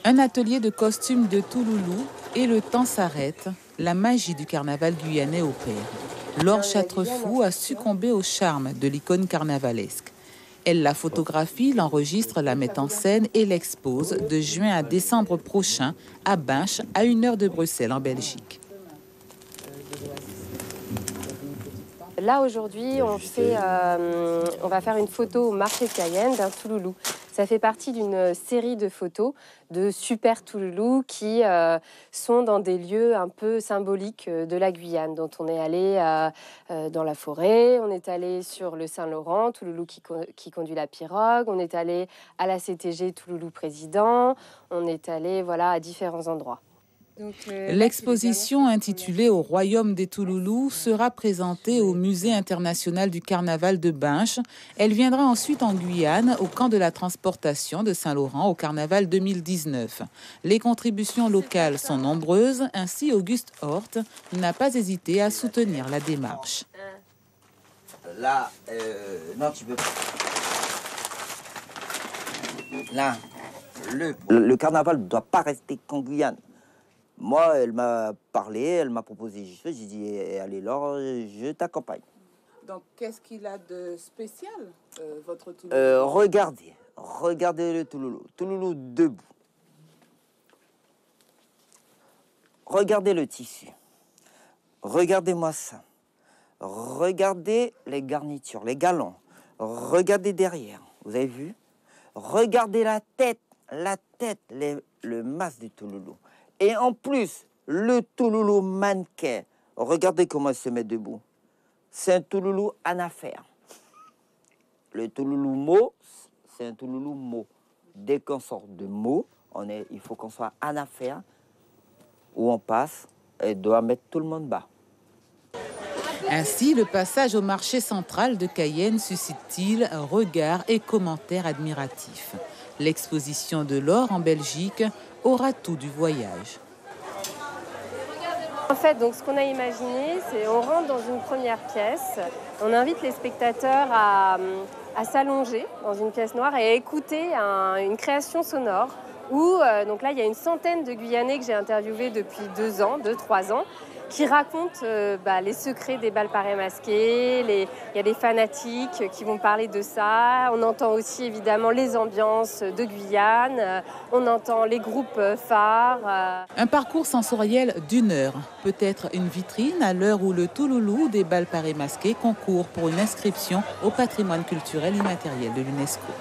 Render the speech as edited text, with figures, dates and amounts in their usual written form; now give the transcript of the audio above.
Un atelier de costumes de Touloulou et le temps s'arrête. La magie du carnaval guyanais opère. Laure Châtrefou a succombé au charme de l'icône carnavalesque. Elle la photographie, l'enregistre, la met en scène et l'expose de juin à décembre prochain à Binche, à 1 heure de Bruxelles, en Belgique. Là, aujourd'hui, on va faire une photo au marché de Cayenne d'un Touloulou. Ça fait partie d'une série de photos de super Touloulou qui sont dans des lieux un peu symboliques de la Guyane, dont on est allé dans la forêt, on est allé sur le Saint-Laurent, Touloulou qui conduit la pirogue, on est allé à la CTG Touloulou président, on est allé à différents endroits. L'exposition intitulée Au Royaume des Touloulous sera présentée au Musée international du carnaval de Binche. Elle viendra ensuite en Guyane, au camp de la transportation de Saint-Laurent au carnaval 2019. Les contributions locales sont nombreuses, ainsi Auguste Horth n'a pas hésité à soutenir la démarche. Là, non, tu peux pas. Là, le carnaval ne doit pas rester qu'en Guyane. Moi, elle m'a parlé, elle m'a proposé, j'ai dit, allez Laure, je t'accompagne. Donc, qu'est-ce qu'il a de spécial, votre Touloulou? Regardez le Touloulou. Touloulou debout. Regardez le tissu. Regardez-moi ça. Regardez les garnitures, les galons. Regardez derrière, vous avez vu? Regardez la tête, le masque du Touloulou. Et en plus, le Touloulou mannequin, regardez comment il se met debout. C'est un Touloulou en affaire. Le Touloulou mot, c'est un Touloulou mot. Dès qu'on sort de mot, il faut qu'on soit en affaire, où on passe et doit mettre tout le monde bas. Ainsi, le passage au marché central de Cayenne suscite-t-il regards et commentaires admiratifs. L'exposition de Laure en Belgique aura tout du voyage. En fait, donc, ce qu'on a imaginé, c'est on rentre dans une première pièce, on invite les spectateurs à s'allonger dans une pièce noire et à écouter une création sonore où, donc là, il y a une centaine de Guyanais que j'ai interviewés depuis 2-3 ans, qui racontent les secrets des bals parés masqués. Il y a des fanatiques qui vont parler de ça. On entend aussi évidemment les ambiances de Guyane. On entend les groupes phares. Un parcours sensoriel d'1 heure. Peut-être une vitrine à l'heure où le Touloulou des bals parés masqués concourt pour une inscription au patrimoine culturel immatériel de l'UNESCO.